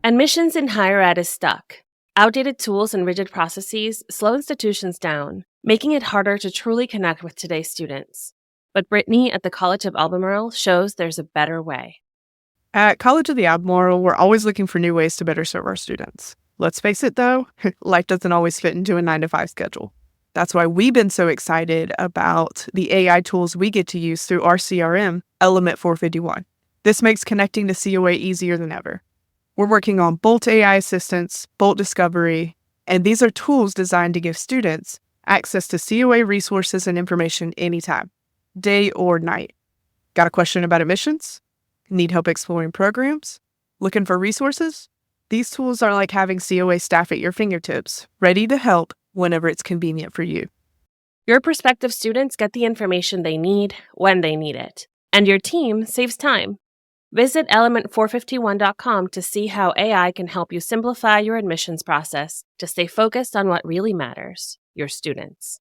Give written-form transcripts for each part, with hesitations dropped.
Admissions in higher ed is stuck. Outdated tools and rigid processes slow institutions down, making it harder to truly connect with today's students. But Brittany at the College of Albemarle shows there's a better way. At College of the Albemarle, we're always looking for new ways to better serve our students. Let's face it, though, life doesn't always fit into a 9-to-5 schedule. That's why we've been so excited about the AI tools we get to use through our CRM, Element 451. This makes connecting to COA easier than ever. We're working on Bolt AI Assistance, Bolt Discovery, and these are tools designed to give students access to COA resources and information anytime, day or night. Got a question about admissions? Need help exploring programs? Looking for resources? These tools are like having COA staff at your fingertips, ready to help whenever it's convenient for you. Your prospective students get the information they need when they need it, and your team saves time. Visit element451.com to see how AI can help you simplify your admissions process to stay focused on what really matters, your students.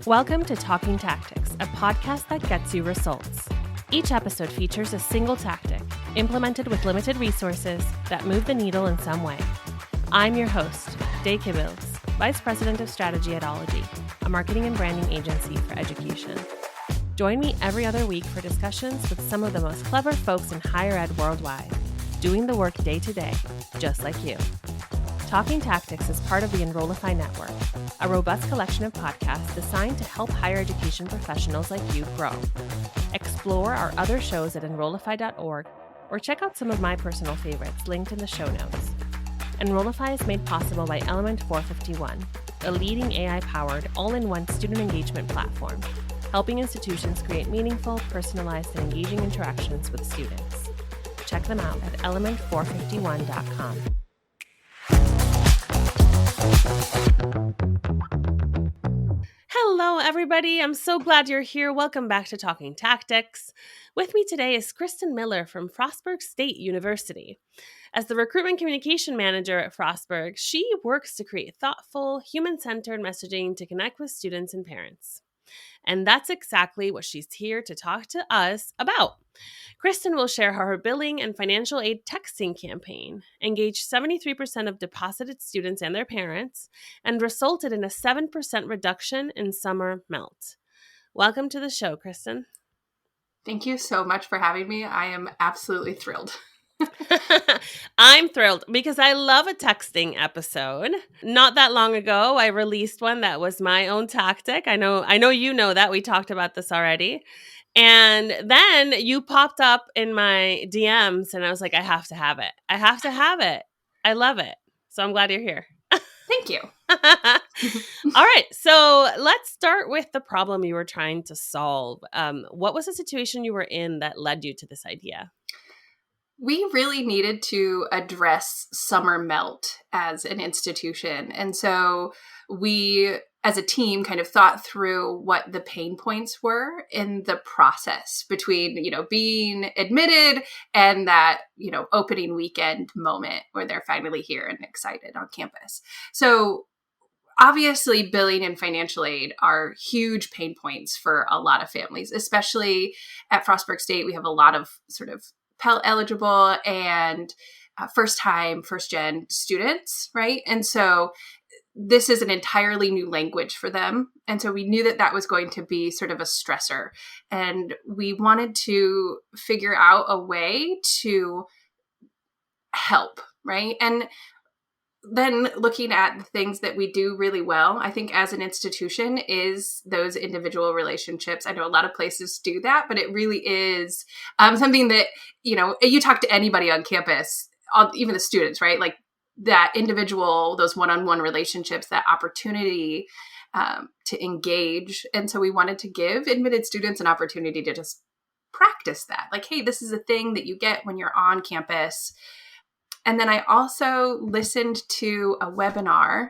Welcome to Talking Tactics, a podcast that gets you results. Each episode features a single tactic, implemented with limited resources, that move the needle in some way. I'm your host, Day Kibbles, Vice President of Strategy at Ology, a marketing and branding agency for education. Join me every other week for discussions with some of the most clever folks in higher ed worldwide, doing the work day to day, just like you. Talking Tactics is part of the Enrollify Network, a robust collection of podcasts designed to help higher education professionals like you grow. Explore our other shows at enrollify.org or check out some of my personal favorites linked in the show notes. Enrollify is made possible by Element 451, a leading AI-powered, all-in-one student engagement platform, helping institutions create meaningful, personalized, and engaging interactions with students. Check them out at element451.com. Hello, everybody. I'm so glad you're here. Welcome back to Talking Tactics. With me today is Kristin Miller from Frostburg State University. As the Recruitment Communication Manager at Frostburg, she works to create thoughtful, human-centered messaging to connect with students and parents. And that's exactly what she's here to talk to us about. Kristin will share how her billing and financial aid texting campaign engaged 73% of deposited students and their parents and resulted in a 7% reduction in summer melt. Welcome to the show, Kristin. Thank you so much for having me. I am absolutely thrilled. I'm thrilled because I love a texting episode. Not that long ago, I released one that was my own tactic. I know you know that. We talked about this already. And then you popped up in my DMs and I was like, I have to have it. I have to have it. I love it. So I'm glad you're here. Thank you. All right. So let's start with the problem you were trying to solve. What was the situation you were in that led you to this idea? We really needed to address summer melt as an institution. And so we, as a team, kind of thought through what the pain points were in the process between, being admitted and that, opening weekend moment where they're finally here and excited on campus. So obviously, billing and financial aid are huge pain points for a lot of families, especially at Frostburg State. We have a lot of sort of Pell eligible and first-gen students, right? And so this is an entirely new language for them. And so we knew that that was going to be sort of a stressor. And we wanted to figure out a way to help, right? And then looking at the things that we do really well, I think as an institution is those individual relationships. I know a lot of places do that, but it really is something that, you talk to anybody on campus, even the students, right? Like that individual, those one-on-one relationships, that opportunity to engage. And so we wanted to give admitted students an opportunity to just practice that. Like, hey, this is a thing that you get when you're on campus. And then I also listened to a webinar,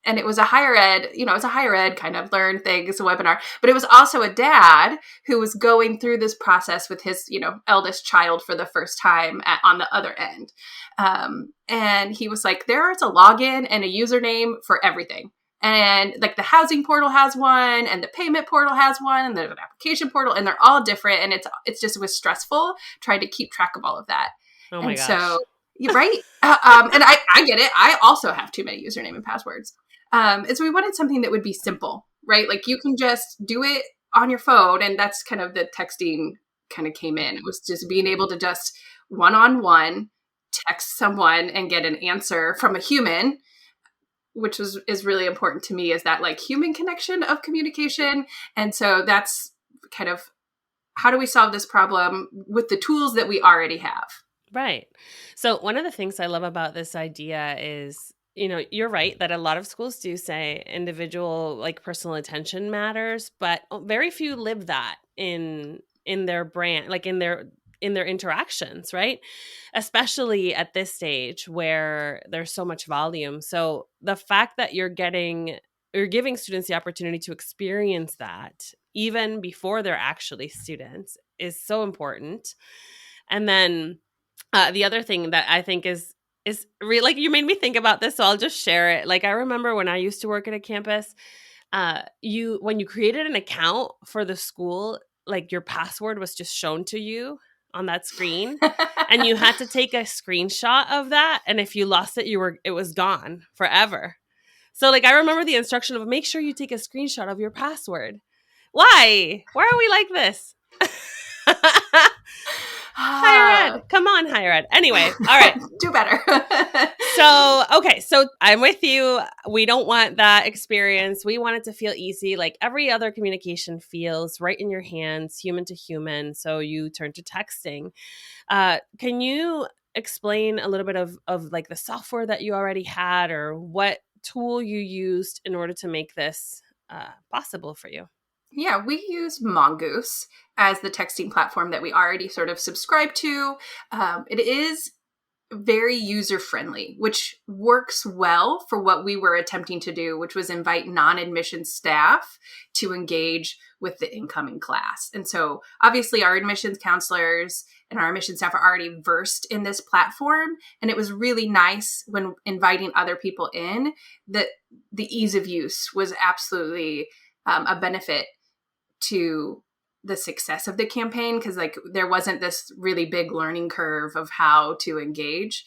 and it was a higher ed, kind of learn things webinar, but it was also a dad who was going through this process with his, eldest child for the first time on the other end. And he was like, there is a login and a username for everything. And like the housing portal has one and the payment portal has one and there's an application portal and they're all different. And it's just, it was stressful trying to keep track of all of that. Oh my and gosh. So, right. And I get it. I also have too many username and passwords. And so we wanted something that would be simple, right? Like you can just do it on your phone. And that's kind of the texting kind of came in. It was just being able to just one-on-one text someone and get an answer from a human, which is really important to me, is that like human connection of communication. And so that's kind of how do we solve this problem with the tools that we already have? Right. So one of the things I love about this idea is, you're right that a lot of schools do say individual, like personal attention matters, but very few live that in their brand, like in their interactions, right? Especially at this stage where there's so much volume. So the fact that you're giving students the opportunity to experience that even before they're actually students is so important. And then the other thing that I think is really, like, you made me think about this, so I'll just share it. Like, I remember when I used to work at a campus, when you created an account for the school, like your password was just shown to you on that screen and you had to take a screenshot of that. And if you lost it, it was gone forever. So like, I remember the instruction of make sure you take a screenshot of your password. Why are we like this? Higher ed. Come on, higher ed. Anyway, all right. Do better. So I'm with you. We don't want that experience. We want it to feel easy, like every other communication feels, right in your hands, human to human. So you turn to texting. Can you explain a little bit of like the software that you already had or what tool you used in order to make this possible for you? Yeah, we use Mongoose as the texting platform that we already sort of subscribe to. It is very user-friendly, which works well for what we were attempting to do, which was invite non-admission staff to engage with the incoming class. And so obviously our admissions counselors and our admissions staff are already versed in this platform. And it was really nice when inviting other people in that the ease of use was absolutely a benefit to the success of the campaign, because like there wasn't this really big learning curve of how to engage.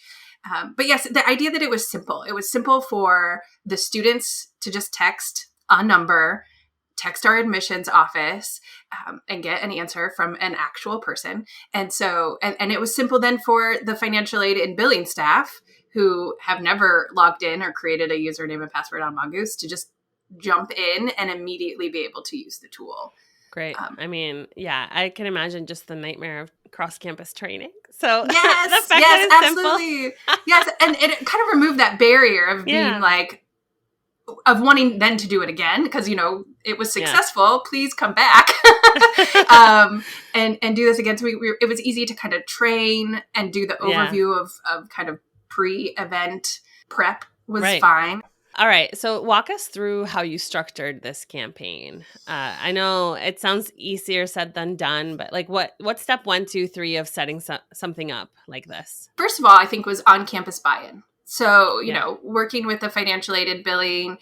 But yes, the idea that it was simple for the students to just text a number, text our admissions office, and get an answer from an actual person. And so, and it was simple then for the financial aid and billing staff who have never logged in or created a username and password on Mongoose to just jump in and immediately be able to use the tool. Great. I mean, yeah, I can imagine just the nightmare of cross-campus training. So yes, absolutely. Yes, and it kind of removed that barrier of being like, of wanting then to do it again because, it was successful. Yeah. Please come back and do this again. So it was easy to kind of train and do the overview of kind of pre-event prep was fine. All right. So walk us through how you structured this campaign. I know it sounds easier said than done, but like what's step 1, 2, 3 of setting something up like this? First of all, I think was on-campus buy-in. So, working with the financial aided billing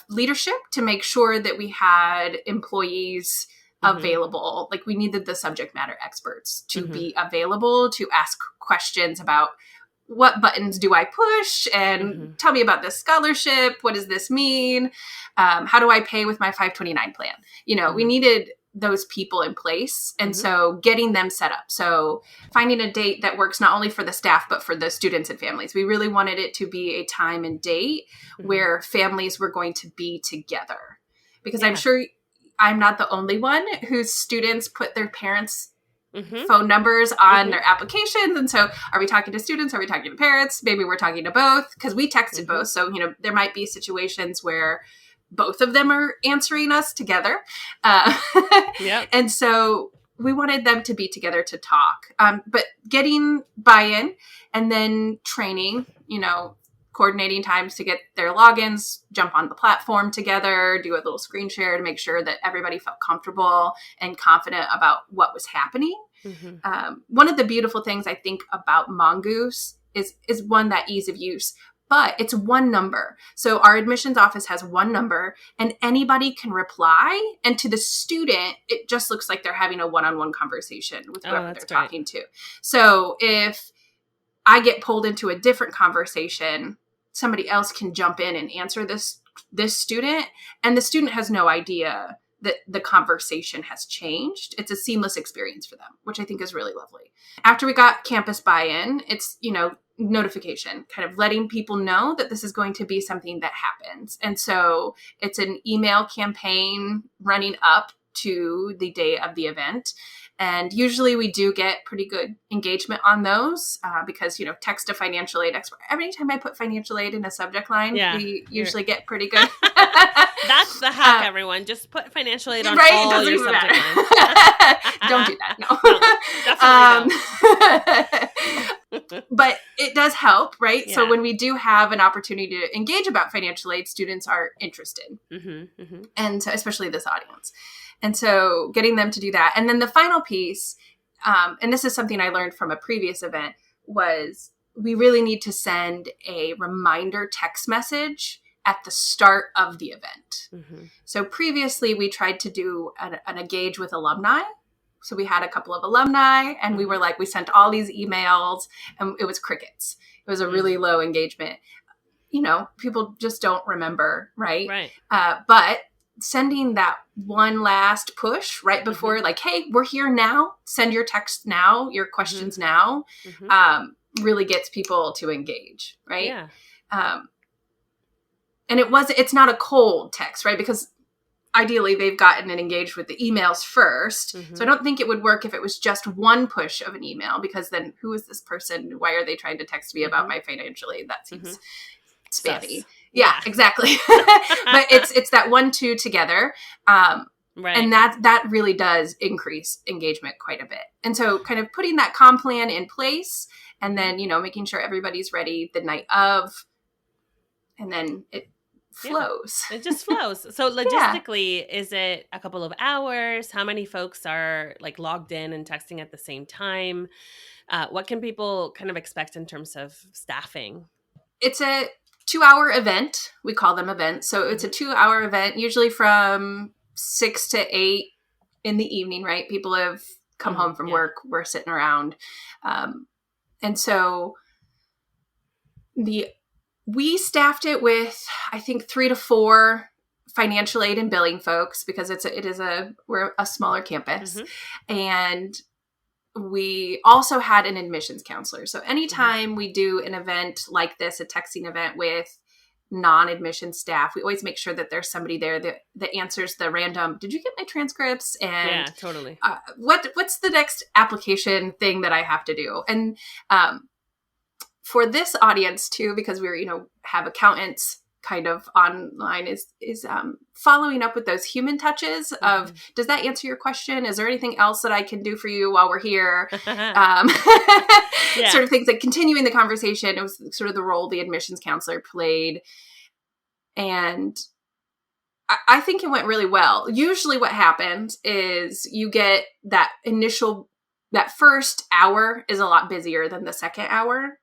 leadership to make sure that we had employees available. Like we needed the subject matter experts to be available to ask questions about what buttons do I push and tell me about this scholarship. What does this mean? How do I pay with my 529 plan? We needed those people in place. And so getting them set up. So finding a date that works not only for the staff, but for the students and families. We really wanted it to be a time and date where families were going to be together. Because I'm sure I'm not the only one whose students put their parents' phone numbers on their applications. And so are we talking to students? Are we talking to parents? Maybe we're talking to both because we texted both. So, there might be situations where both of them are answering us together. And so we wanted them to be together to talk. But getting buy-in and then training, coordinating times to get their logins, jump on the platform together, do a little screen share to make sure that everybody felt comfortable and confident about what was happening. One of the beautiful things I think about Mongoose is one, that ease of use, but it's one number. So our admissions office has one number and anybody can reply. And to the student, it just looks like they're having a one-on-one conversation with whoever they're talking to. So if I get pulled into a different conversation, somebody else can jump in and answer this student. And the student has no idea that the conversation has changed. It's a seamless experience for them, which I think is really lovely. After we got campus buy-in, it's, notification, kind of letting people know that this is going to be something that happens. And so it's an email campaign running up to the day of the event. And usually we do get pretty good engagement on those because, text a financial aid expert. Every time I put financial aid in a subject line, we usually get pretty good. That's the hack, everyone. Just put financial aid on right? all your subject lines. Don't do that. No. Definitely but it does help, right? Yeah. So when we do have an opportunity to engage about financial aid, students are interested. And so, especially this audience. And so getting them to do that. And then the final piece, and this is something I learned from a previous event, was we really need to send a reminder text message at the start of the event. So previously we tried to do an engage with alumni. So we had a couple of alumni and we were like, we sent all these emails and it was crickets. It was a really low engagement. People just don't remember, right? Right. But sending that one last push right before, like, hey, we're here now. Send your text now, your questions now, really gets people to engage, right? Yeah. And it's not a cold text, right? Because ideally they've gotten and engaged with the emails first. So I don't think it would work if it was just one push of an email, because then who is this person? Why are they trying to text me about my financial aid? That seems spammy. Sus. Yeah, exactly. But it's that 1-2 together. Right. And that really does increase engagement quite a bit. And so kind of putting that comm plan in place and then, making sure everybody's ready the night of, and then it flows. Yeah, it just flows. So logistically, is it a couple of hours? How many folks are like logged in and texting at the same time? What can people kind of expect in terms of staffing? It's a 2-hour event. We call them events. So it's a 2-hour event, usually from 6 to 8 in the evening, right? People have come home from work. We're sitting around. And so we staffed it with, I think, 3 to 4 financial aid and billing folks, because we're a smaller campus. And we also had an admissions counselor. So anytime we do an event like this, a texting event with non-admission staff, we always make sure that there's somebody there that answers the random, did you get my transcripts? And yeah, totally. What's the next application thing that I have to do? And for this audience too, because we're, have accountants kind of online, is following up with those human touches of, does that answer your question? Is there anything else that I can do for you while we're here? Sort of things like continuing the conversation. It was sort of the role the admissions counselor played. And I think it went really well. Usually what happens is you get that first hour is a lot busier than the second hour,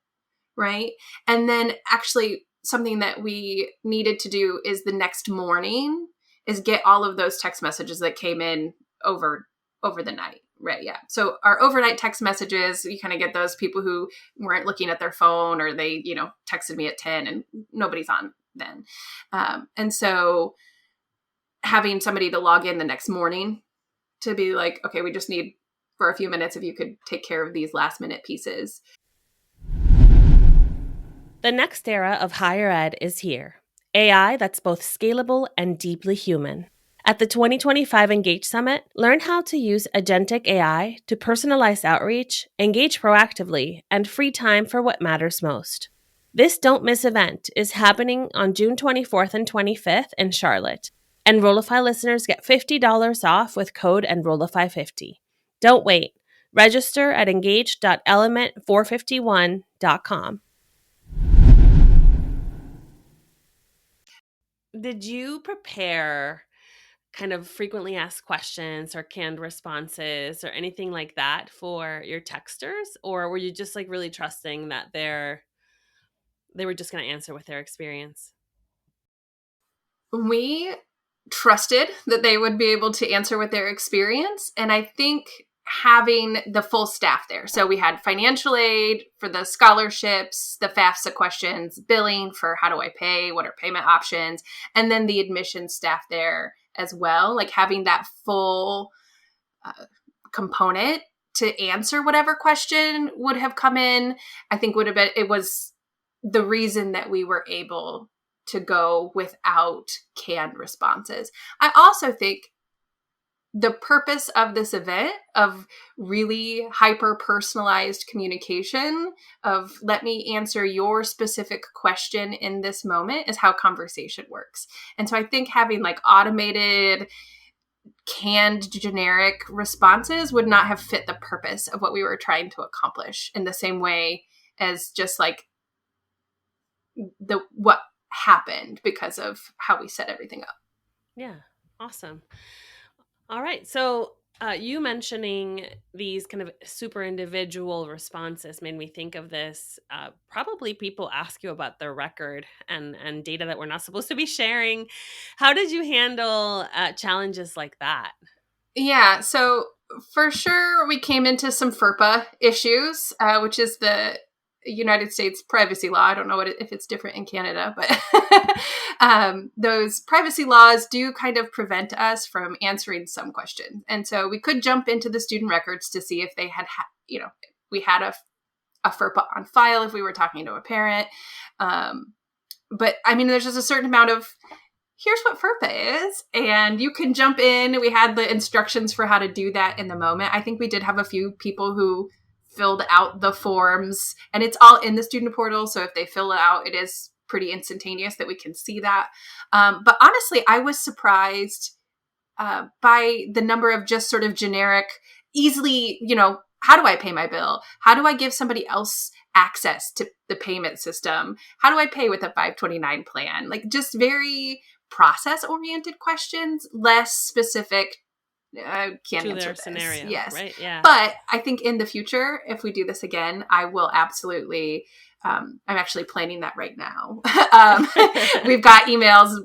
right? And then actually something that we needed to do is the next morning is get all of those text messages that came in over the night, right? Yeah. So our overnight text messages, you kind of get those people who weren't looking at their phone, or they, texted me at 10 and nobody's on then. And so having somebody to log in the next morning to be like, okay, we just need for a few minutes if you could take care of these last minute pieces. The next era of higher ed is here. AI that's both scalable and deeply human. At the 2025 Engage Summit, learn how to use agentic AI to personalize outreach, engage proactively, and free time for what matters most. This Don't Miss event is happening on June 24th and 25th in Charlotte. Enrollify listeners get $50 off with code Enrollify50. Don't wait. Register at engage.element451.com. Did you prepare kind of frequently asked questions or canned responses or anything like that for your texters? Or were you just like really trusting that they're, they were just going to answer with their experience? We trusted that they would be able to answer with their experience. And I think having the full staff there. So we had financial aid for the scholarships, the FAFSA questions, billing for how do I pay, what are payment options, and then the admissions staff there as well. Like having that full component to answer whatever question would have come in, I think would have been, it was the reason that we were able to go without canned responses. I also think the purpose of this event, of really hyper-personalized communication, of let me answer your specific question in this moment, is how conversation works. And so I think having like automated, canned, generic responses would not have fit the purpose of what we were trying to accomplish in the same way as just like what happened because of how we set everything up. Yeah. Awesome. All right. So you mentioning these kind of super individual responses made me think of this. Probably people ask you about their record and data that we're not supposed to be sharing. How did you handle challenges like that? Yeah. So for sure, we came into some FERPA issues, which is the United States privacy law. I don't know if it's different in Canada, but those privacy laws do kind of prevent us from answering some questions. And so we could jump into the student records to see if they had, we had a FERPA on file if we were talking to a parent. But I mean, there's just a certain amount of, here's what FERPA is, and you can jump in. We had the instructions for how to do that in the moment. I think we did have a few people who filled out the forms, and it's all in the student portal. So if they fill it out, it is pretty instantaneous that we can see that. But honestly, I was surprised by the number of just sort of generic, easily, how do I pay my bill? How do I give somebody else access to the payment system? How do I pay with a 529 plan? Like just very process-oriented questions, less specific. Can't to answer their this. scenario, Yes. right? Yeah. But I think in the future, if we do this again, I will absolutely, I'm actually planning that right now. We've got emails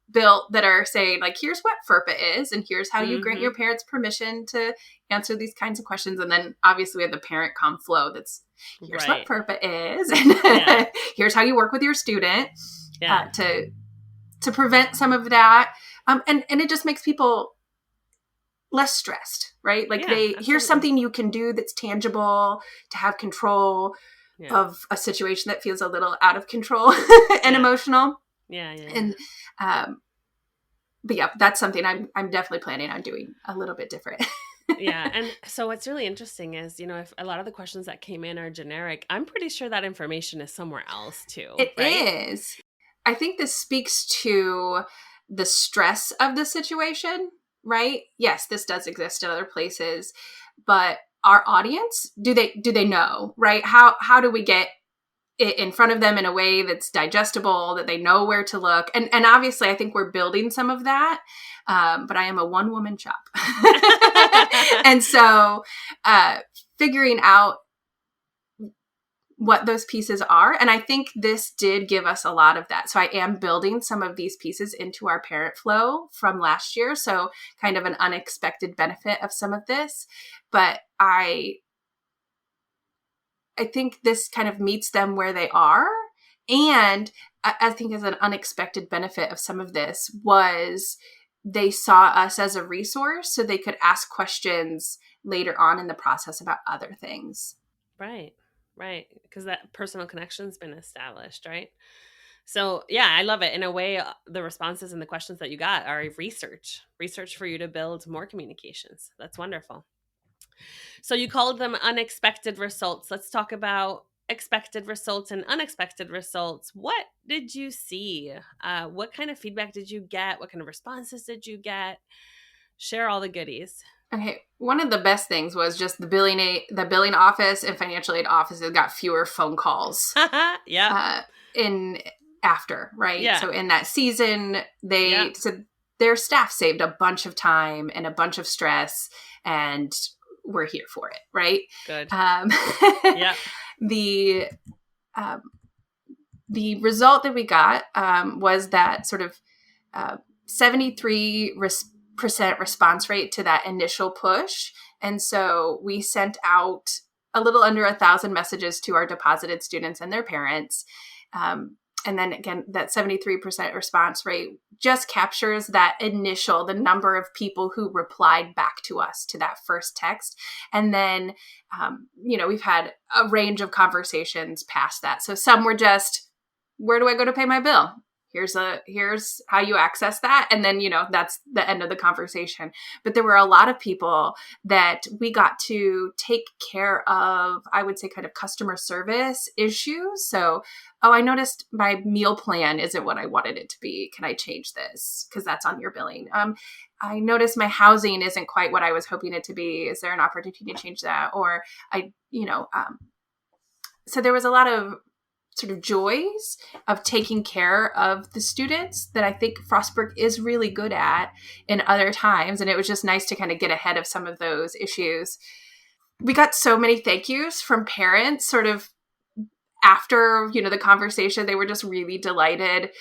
built that are saying like, here's what FERPA is, and here's how you grant your parents permission to answer these kinds of questions. And then obviously we have the parent comm flow that's, here's what FERPA is, and here's how you work with your student to prevent some of that. And it just makes people less stressed, right? Like here's something you can do that's tangible to have control of a situation that feels a little out of control and emotional. And, but yeah, that's something I'm definitely planning on doing a little bit different. Yeah. And so what's really interesting is, if a lot of the questions that came in are generic, I'm pretty sure that information is somewhere else too. It is. I think this speaks to the stress of the situation. Right? Yes, this does exist in other places, but our audience, do they know, right? How do we get it in front of them in a way that's digestible, that they know where to look? And obviously I think we're building some of that. But I am a one-woman shop. And so figuring out what those pieces are. And I think this did give us a lot of that. So I am building some of these pieces into our parent flow from last year. So kind of an unexpected benefit of some of this. But I think this kind of meets them where they are. And I think as an unexpected benefit of some of this was they saw us as a resource so they could ask questions later on in the process about other things. Right. Because that personal connection's been established, right? So yeah, I love it. In a way, the responses and the questions that you got are research for you to build more communications. That's wonderful. So you called them unexpected results. Let's talk about expected results and unexpected results. What did you see? What kind of feedback did you get? What kind of responses did you get? Share all the goodies. Okay, one of the best things was just the billing office and financial aid offices got fewer phone calls. In after, right? Yeah. So in that season, so their staff saved a bunch of time and a bunch of stress, and we're here for it, the result that we got was that sort of 73% response rate to that initial push. And so we sent out a little under 1,000 messages to our deposited students and their parents. And then again, that 73% response rate just captures that the number of people who replied back to us to that first text. And then, we've had a range of conversations past that. So some were just, where do I go to pay my bill? Here's how you access that. And then, that's the end of the conversation. But there were a lot of people that we got to take care of, I would say, kind of customer service issues. So, I noticed my meal plan isn't what I wanted it to be. Can I change this? Because that's on your billing. I noticed my housing isn't quite what I was hoping it to be. Is there an opportunity to change that? Or so there was a lot of sort of joys of taking care of the students that I think Frostburg is really good at in other times. And it was just nice to kind of get ahead of some of those issues. We got so many thank yous from parents sort of after, the conversation. They were just really delighted.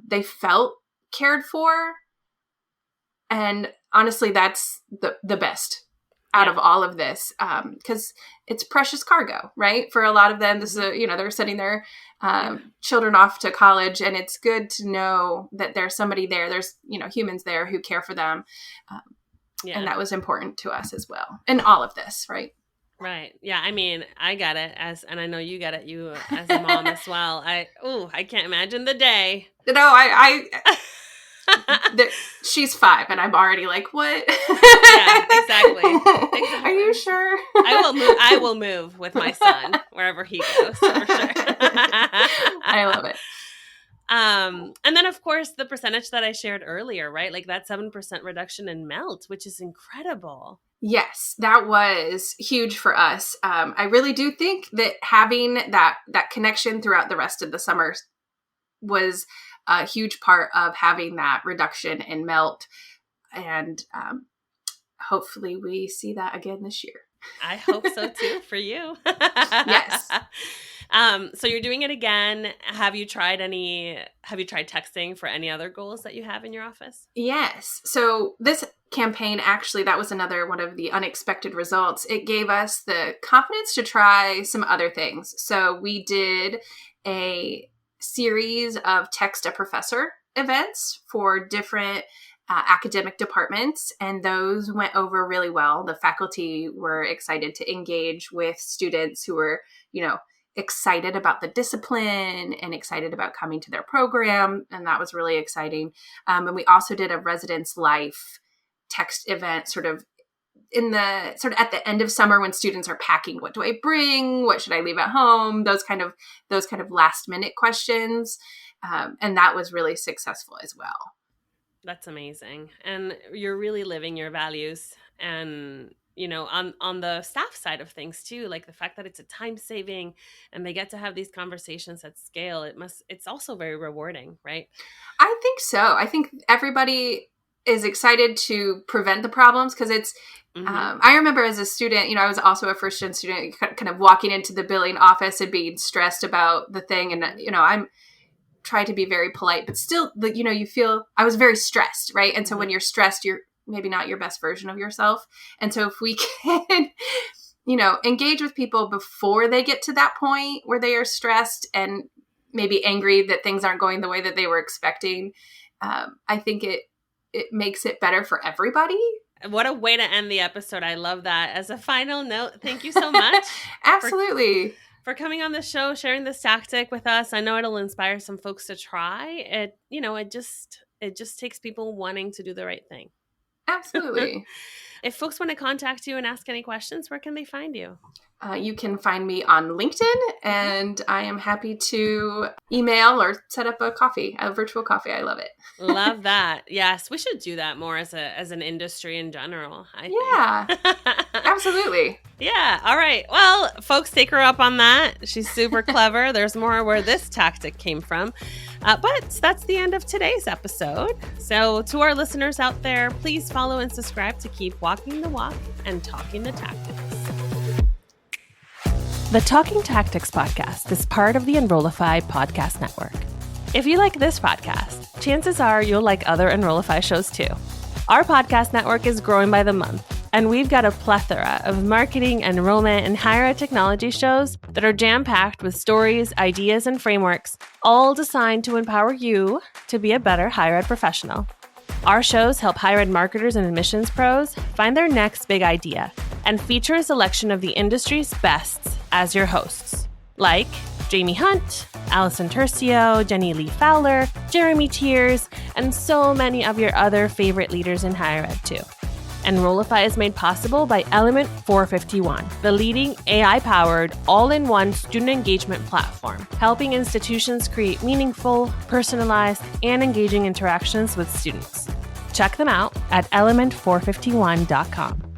They felt cared for. And honestly, that's the best out of all of this, because it's precious cargo, right? For a lot of them, this is they're sending their children off to college, and it's good to know that there's somebody there. There's humans there who care for them, and that was important to us as well. In all of this, right? Right. Yeah. I mean, I get it and I know you get it. You as a mom as well. I can't imagine the day. No, she's 5 and I'm already like, what? Yeah, exactly. Are you sure? I will move with my son wherever he goes, for sure. I love it. And then of course the percentage that I shared earlier, right? Like that 7% reduction in melt, which is incredible. Yes, that was huge for us. I really do think that having that connection throughout the rest of the summer was a huge part of having that reduction in melt. And hopefully we see that again this year. I hope so too for you. Yes. So you're doing it again. Have you tried texting for any other goals that you have in your office? Yes. So this campaign, actually, that was another one of the unexpected results. It gave us the confidence to try some other things. So we did a series of text a professor events for different academic departments, and those went over really well. The faculty were excited to engage with students who were, excited about the discipline and excited about coming to their program. And that was really exciting. And we also did a residence life text event sort of at the end of summer when students are packing. What do I bring? What should I leave at home? Those kind of last minute questions. And that was really successful as well. That's amazing. And you're really living your values and, on the staff side of things too, like the fact that it's a time saving and they get to have these conversations at scale. It's also very rewarding, right? I think so. I think everybody is excited to prevent the problems because it's, I remember as a student, I was also a first-gen student, kind of walking into the billing office and being stressed about the thing. And, I'm trying to be very polite, but still, you feel, I was very stressed, right? And so when you're stressed, you're maybe not your best version of yourself. And so if we can, engage with people before they get to that point where they are stressed and maybe angry that things aren't going the way that they were expecting, I think it makes it better for everybody. What a way to end the episode. I love that. As a final note, thank you so much. Absolutely. For coming on the show, sharing this tactic with us. I know it'll inspire some folks to try it. It just takes people wanting to do the right thing. Absolutely. If folks want to contact you and ask any questions, where can they find you? You can find me on LinkedIn, and I am happy to email or set up a virtual coffee. I love it. Love that. Yes, we should do that more as an industry in general. I think. Absolutely. Yeah. All right. Well, folks, take her up on that. She's super clever. There's more where this tactic came from. But that's the end of today's episode. So to our listeners out there, please follow and subscribe to keep walking the walk and talking the tactics. The Talking Tactics podcast is part of the Enrollify podcast network. If you like this podcast, chances are you'll like other Enrollify shows too. Our podcast network is growing by the month, and we've got a plethora of marketing, enrollment, and higher ed technology shows that are jam-packed with stories, ideas, and frameworks, all designed to empower you to be a better higher ed professional. Our shows help higher ed marketers and admissions pros find their next big idea and feature a selection of the industry's bests as your hosts, like Jamie Hunt, Allison Tercio, Jenny Lee Fowler, Jeremy Tiers, and so many of your other favorite leaders in higher ed too. Enrollify is made possible by Element 451, the leading AI-powered, all-in-one student engagement platform, helping institutions create meaningful, personalized, and engaging interactions with students. Check them out at element451.com.